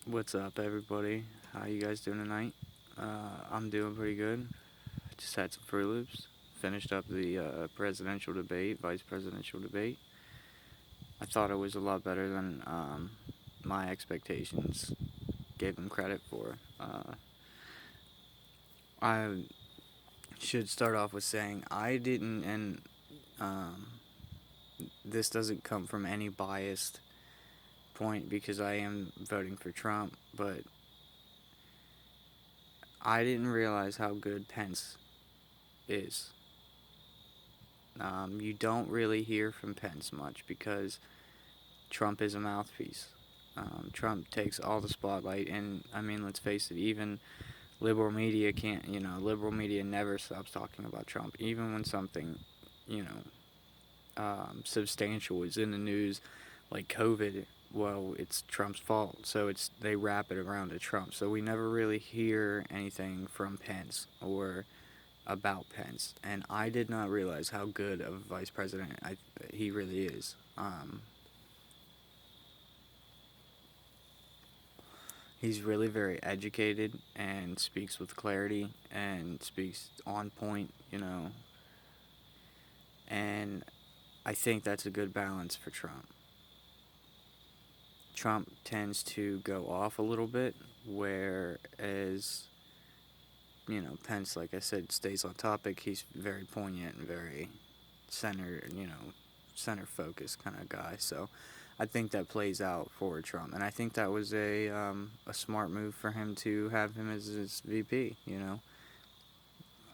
What's up, everybody? How you guys doing tonight? I'm doing pretty good. Just had some Fruit Loops. Finished up the presidential debate, vice presidential debate. I thought it was a lot better than my expectations gave him credit for. I should start off with saying I didn't, and um, this doesn't come from any biased point because I am voting for Trump, but I didn't realize how good Pence is. You don't really hear from Pence much because Trump is a mouthpiece. Trump takes all the spotlight, and I mean, let's face it, even liberal media can't, liberal media never stops talking about Trump, even when something, you substantial is in the news, like COVID. Well, it's Trump's fault, so they wrap it around to Trump. So we never really hear anything from Pence or about Pence, and I did not realize how good of a vice president he really is. He's really very educated and speaks with clarity and speaks on point, and I think that's a good balance for Trump. Trump tends to go off a little bit, whereas, Pence, like I said, stays on topic. He's very poignant and very center, center focused kind of guy. So I think that plays out for Trump, and I think that was a smart move for him to have him as his VP.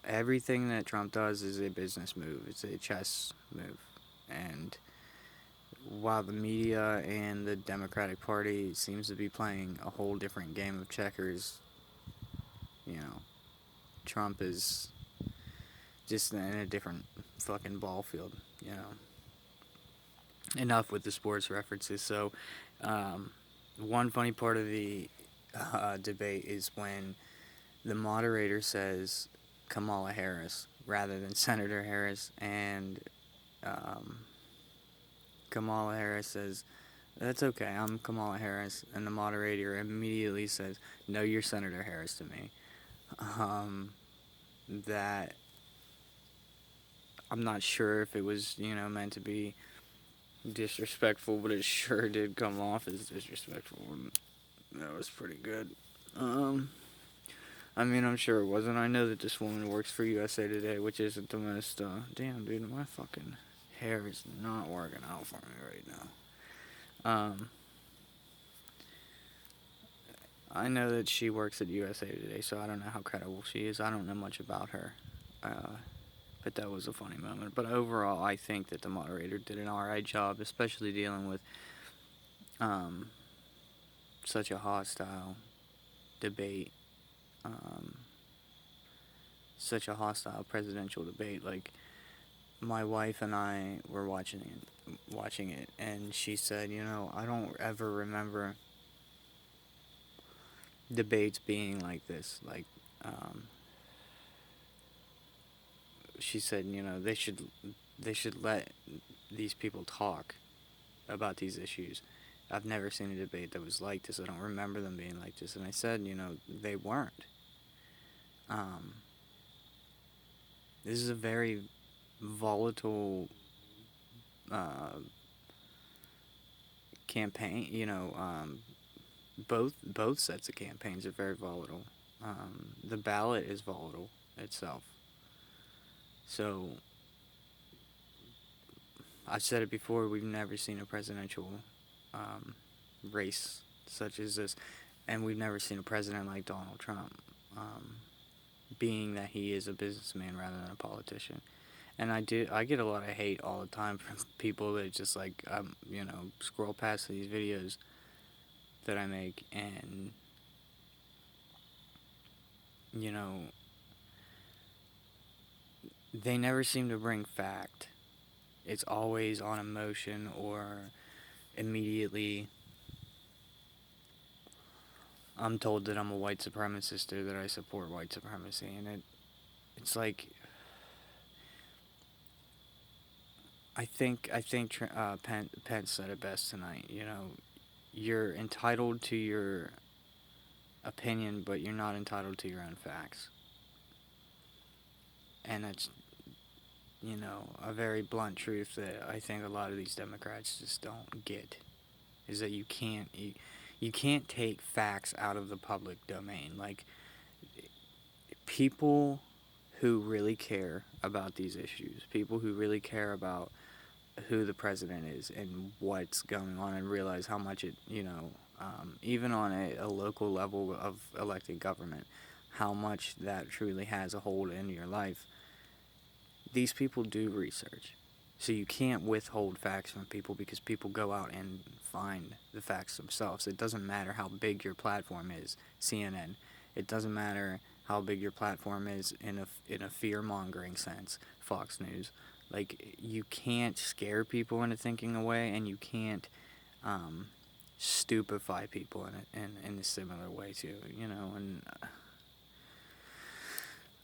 Everything that Trump does is a business move. It's a chess move, and while the media and the Democratic Party seems to be playing a whole different game of checkers, you know, Trump is just in a different fucking ball field. Enough with the sports references. So, um, one funny part of the debate is when the moderator says Kamala Harris rather than Senator Harris, and um, Kamala Harris says, "That's okay, I'm Kamala Harris," and the moderator immediately says, "No, you're Senator Harris to me." Um, that I'm not sure if it was meant to be disrespectful, but it sure did come off as disrespectful. And that was pretty good. Um, I mean, I'm sure it wasn't. I know that this woman works for USA Today, which isn't the most. Damn, dude, my fucking hair is not working out for me right now. I know that she works at USA Today, so I don't know how credible she is. I don't know much about her. Uh, but that was a funny moment. But overall, I think that the moderator did an alright job, especially dealing with um, such a hostile debate, um, such a hostile presidential debate. Like, my wife and I were watching it, and she said, I don't ever remember debates being like this. Like, um, she said, they should let these people talk about these issues. I've never seen a debate that was like this. I don't remember them being like this. And I said, they weren't. Um, this is a very volatile uh, campaign. Both sets of campaigns are very volatile. The ballot is volatile itself. So I've said it before. We've never seen a presidential um, race such as this, and we've never seen a president like Donald Trump. Um, being that he is a businessman rather than a politician. And I get a lot of hate all the time from people that just like, scroll past these videos that I make, and, you know, they never seem to bring fact. It's always on emotion or immediately I'm told that I'm a white supremacist or that I support white supremacy. And it's like, Pence said it best tonight. You're entitled to your opinion, but you're not entitled to your own facts. And that's, a very blunt truth that I think a lot of these Democrats just don't get, is that you can't take facts out of the public domain. Like, people who really care about these issues, people who really care about who the president is and what's going on, and realize how much it, even on a local level of elected government, how much that truly has a hold in your life. These people do research. So you can't withhold facts from people, because people go out and find the facts themselves. It doesn't matter how big your platform is, CNN. It doesn't matter how big your platform is in a fear-mongering sense, Fox News. Like, you can't scare people into thinking away, and you can't stupefy people in a similar way too, and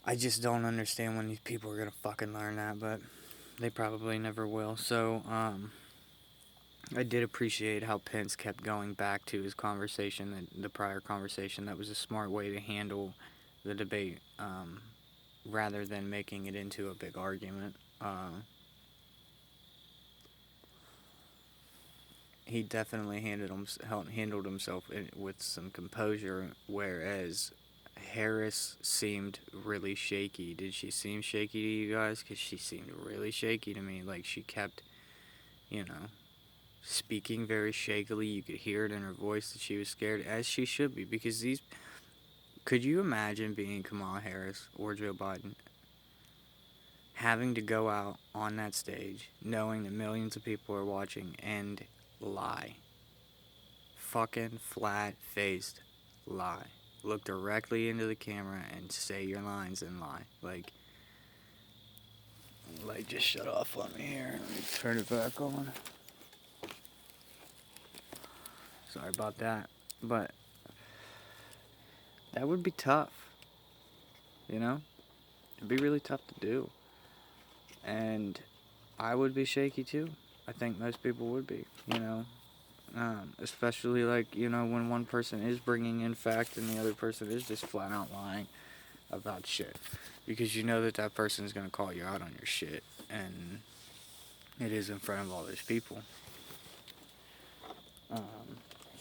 I just don't understand when these people are gonna fucking learn that, but they probably never will. So, I did appreciate how Pence kept going back to his conversation, the prior conversation. That was a smart way to handle the debate, rather than making it into a big argument. He definitely handled himself with some composure, whereas Harris seemed really shaky. Did she seem shaky to you guys? Because she seemed really shaky to me. Like, she kept, speaking very shakily. You could hear it in her voice that she was scared, as she should be, because could you imagine being Kamala Harris or Joe Biden, having to go out on that stage, knowing that millions of people are watching, and lie? Fucking flat-faced lie. Look directly into the camera and say your lines and lie. Like, just shut off on me here. Let me turn it back on. Sorry about that. But that would be tough. It'd be really tough to do. And I would be shaky too. I think most people would be, especially, like, when one person is bringing in fact and the other person is just flat out lying about shit. Because you know that person is going to call you out on your shit. And it is in front of all those people.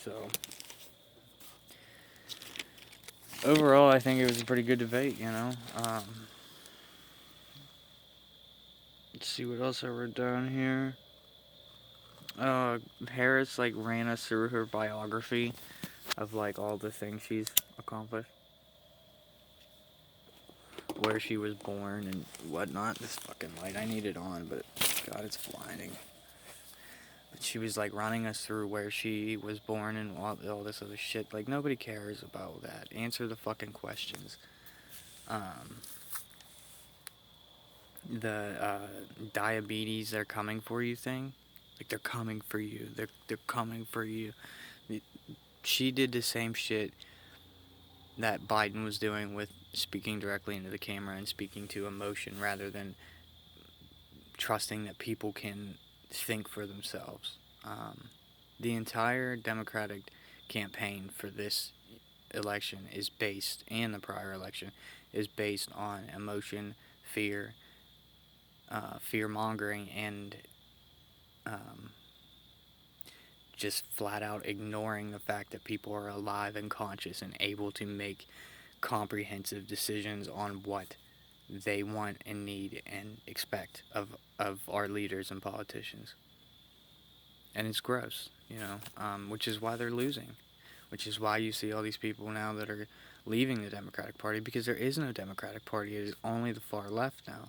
So, overall, I think it was a pretty good debate, Let's see what else I wrote down here. Harris, ran us through her biography of, all the things she's accomplished. Where she was born and whatnot. This fucking light, I need it on, but God, it's blinding. But she was, running us through where she was born and all this other shit. Nobody cares about that. Answer the fucking questions. The diabetes, they're coming for you thing. They're coming for you. They're coming for you. She did the same shit that Biden was doing with speaking directly into the camera and speaking to emotion rather than trusting that people can think for themselves. The entire Democratic campaign for this election is based, and the prior election, is based on emotion, fear, fear-mongering, and just flat out ignoring the fact that people are alive and conscious and able to make comprehensive decisions on what they want and need and expect of our leaders and politicians. And it's gross, which is why they're losing. Which is why you see all these people now that are leaving the Democratic Party, because there is no Democratic Party. It is only the far left now.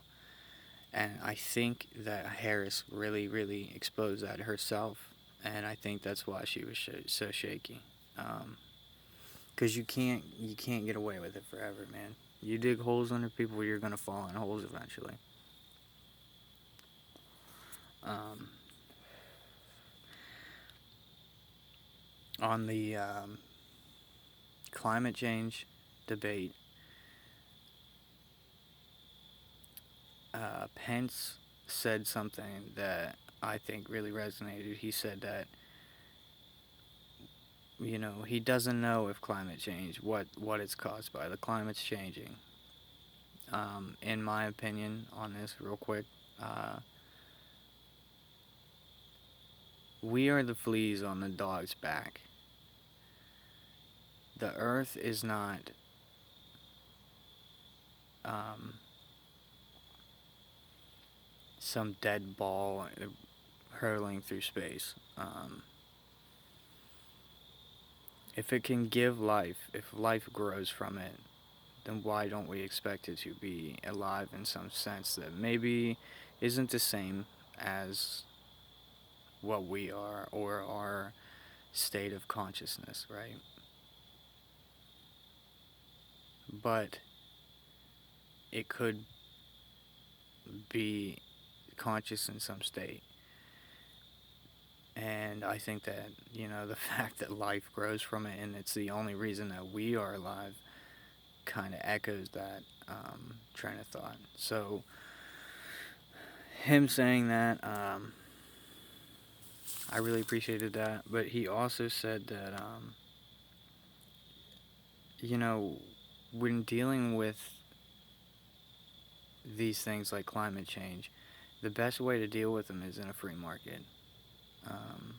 And I think that Harris really, really exposed that herself. And I think that's why she was so shaky. Because you can't get away with it forever, man. You dig holes under people, you're going to fall in holes eventually. On the climate change debate, Pence said something that I think really resonated. He said that he doesn't know if climate change, what it's caused by. The climate's changing. In my opinion on this, real quick, uh, we are the fleas on the dog's back. The earth is not um, some dead ball hurtling through space. If it can give life, if life grows from it, then why don't we expect it to be alive in some sense that maybe isn't the same as what we are or our state of consciousness, right? But it could be conscious in some state. And I think that, the fact that life grows from it and it's the only reason that we are alive kind of echoes that train of thought. So, him saying that, I really appreciated that. But he also said that, you know, when dealing with these things like climate change, the best way to deal with them is in a free market. Um,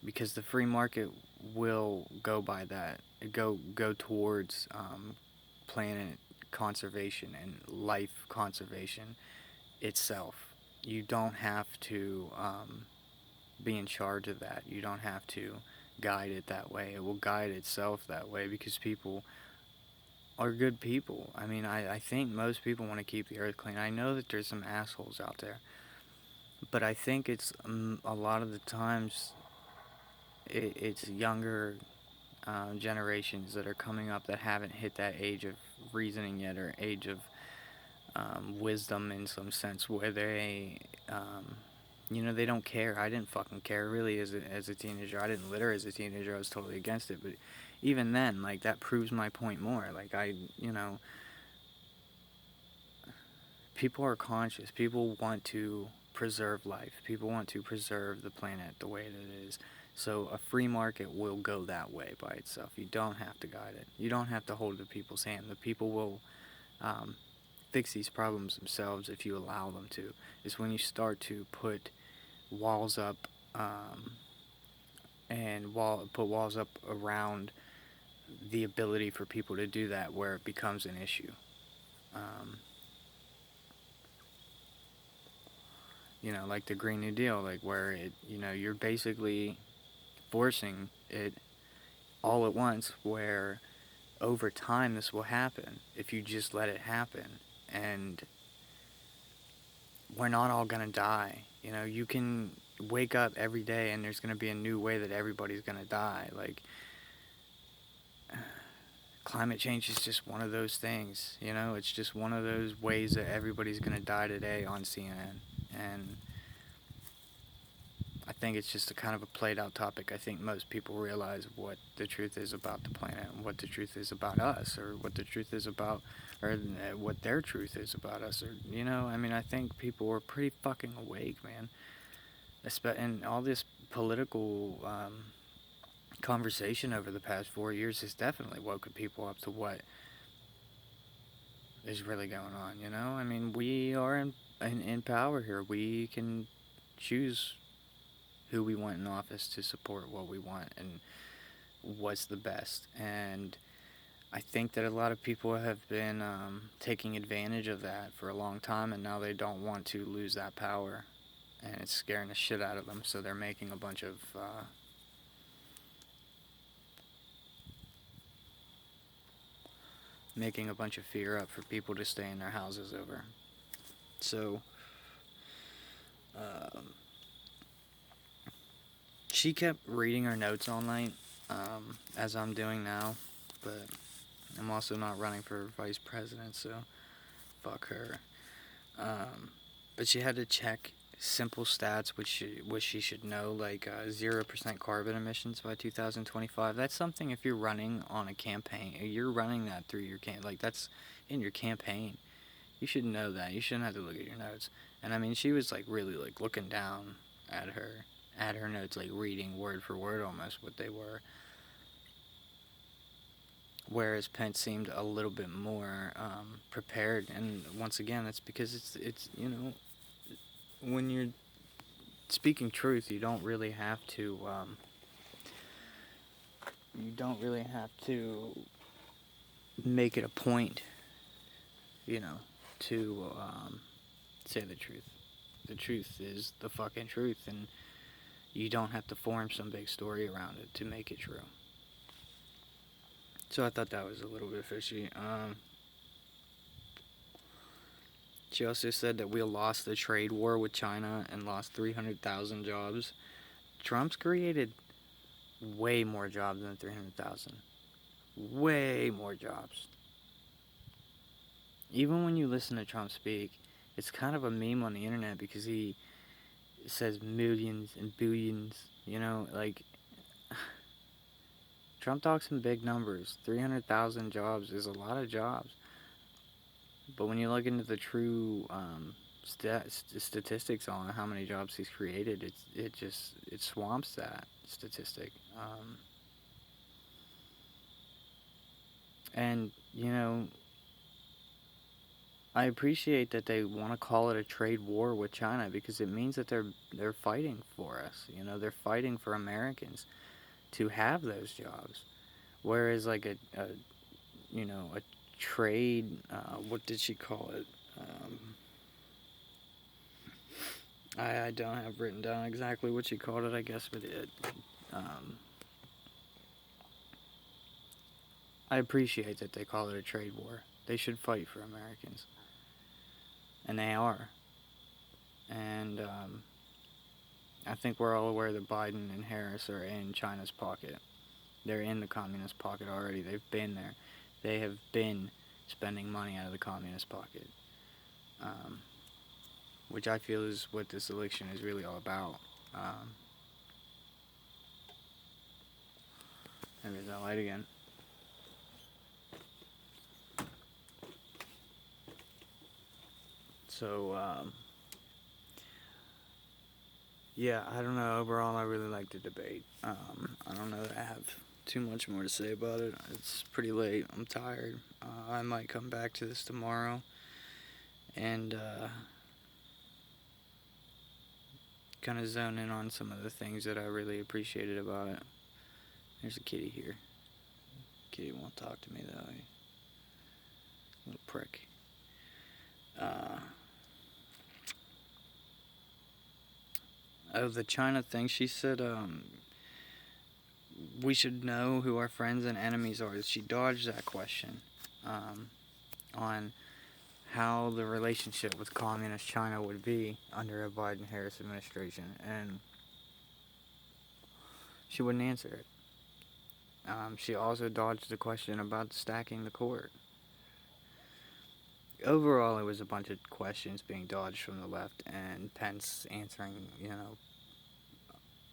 because the free market will go by that, go towards planet conservation and life conservation itself. You don't have to be in charge of that. You don't have to guide it that way. It will guide itself that way because people are good people. I mean, I think most people want to keep the earth clean. I know that there's some assholes out there, but I think it's a lot of the times it's younger generations that are coming up that haven't hit that age of reasoning yet or age of wisdom in some sense where they don't care. I didn't fucking care really as a teenager. I didn't litter as a teenager. I was totally against it. But even then, like, that proves my point more. Like, people are conscious. People want to preserve life. People want to preserve the planet the way it is. So a free market will go that way by itself. You don't have to guide it. You don't have to hold the people's hand. The people will um, fix these problems themselves if you allow them to. It's when you start to put walls up put walls up around the ability for people to do that where it becomes an issue. Um, like the Green New Deal, like where you're basically forcing it all at once, where over time this will happen if you just let it happen. And we're not all gonna die. You can wake up every day and there's gonna be a new way that everybody's gonna die. Like, climate change is just one of those things. It's just one of those ways that everybody's gonna die today on CNN. And I think it's just a kind of a played out topic. I think most people realize what the truth is about the planet, and what the truth is about us, or what the truth is about, or what their truth is about us. Or, I think people are pretty fucking awake, man. And all this political conversation over the past 4 years has definitely woken people up to what is really going on, we are in power here. We can choose who we want in office to support what we want and what's the best. And I think that a lot of people have been taking advantage of that for a long time, and now they don't want to lose that power, and it's scaring the shit out of them. So they're making a bunch of fear up for people to stay in their houses over. So she kept reading her notes all night, as I'm doing now, but I'm also not running for vice president, so fuck her. But she had to check simple stats which she should know, like 0% carbon emissions by 2025. That's something, if you're running on a campaign, you're running that through your like that's in your campaign. You should know that. You shouldn't have to look at your notes. And she was like really like looking down at her, at her notes, like reading word for word almost what they were. Whereas Pence seemed a little bit more prepared, and once again, that's because it's when you're speaking truth, you don't really have to make it a point, you know, to say the truth. The truth is the fucking truth, and you don't have to form some big story around it to make it true. So I thought that was a little bit fishy. She also said that we lost the trade war with China and lost 300,000 jobs. Trump's created way more jobs than 300,000. Way more jobs. Even when you listen to Trump speak, it's kind of a meme on the internet because he says millions and billions, like Trump talks in big numbers. 300,000 jobs is a lot of jobs. But when you look into the true statistics on how many jobs he's created, it swamps that statistic. And I appreciate that they want to call it a trade war with China because it means that they're fighting for us. They're fighting for Americans to have those jobs. Whereas like a trade, what did she call it? I don't have written down exactly what she called it, I guess, but I appreciate that they call it a trade war. They should fight for Americans. And they are. And I think we're all aware that Biden and Harris are in China's pocket. They're in the communist pocket already. They've been there. They have been spending money out of the communist pocket. Which I feel is what this election is really all about. There's that light again. So, yeah, I don't know. Overall, I really like the debate. I don't know that I have too much more to say about it. It's pretty late. I'm tired. I might come back to this tomorrow and kind of zone in on some of the things that I really appreciated about it. There's a kitty here. Kitty won't talk to me though. Little prick. The China thing, she said, we should know who our friends and enemies are. She dodged that question on how the relationship with communist China would be under a Biden-Harris administration, and she wouldn't answer it. She also dodged the question about stacking the court. Overall, it was a bunch of questions being dodged from the left, and Pence answering,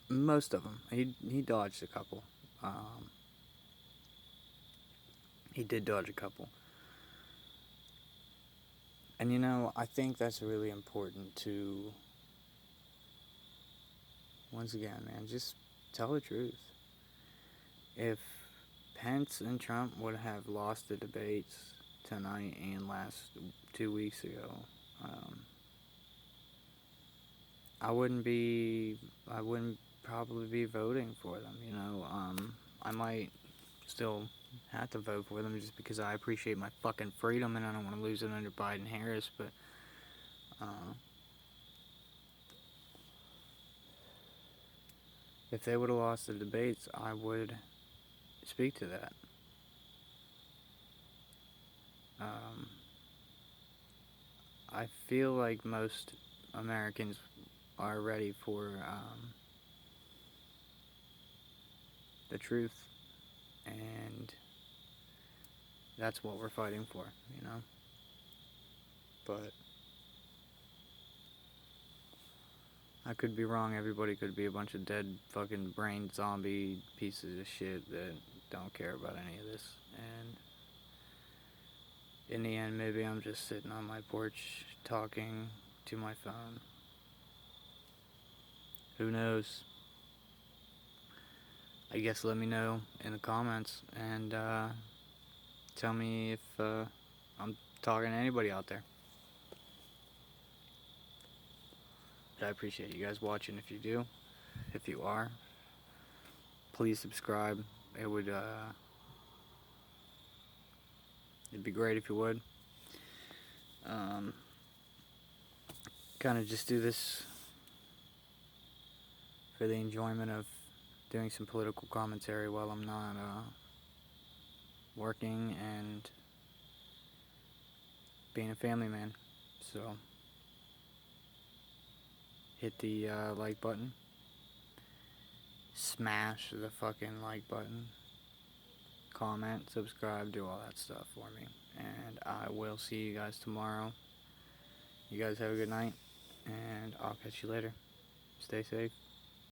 most of them. He dodged a couple. He did dodge a couple. And I think that's really important to, once again, man, just tell the truth. If Pence and Trump would have lost the debates tonight and last 2 weeks ago, I wouldn't probably be voting for them, I might still have to vote for them just because I appreciate my fucking freedom and I don't want to lose it under Biden-Harris, but if they would have lost the debates, I would speak to that. I feel like most Americans are ready for the truth, and that's what we're fighting for, But I could be wrong. Everybody could be a bunch of dead fucking brain zombie pieces of shit that don't care about any of this. And in the end, maybe I'm just sitting on my porch talking to my phone. Who knows? I guess let me know in the comments and tell me if I'm talking to anybody out there. But I appreciate you guys watching. If you do, if you are, please subscribe. It would it'd be great if you would. Kind of just do this for the enjoyment of doing some political commentary while I'm not working and being a family man. So hit the like button, smash the fucking like button, comment, subscribe, do all that stuff for me, and I will see you guys tomorrow. You guys have a good night, and I'll catch you later. Stay safe.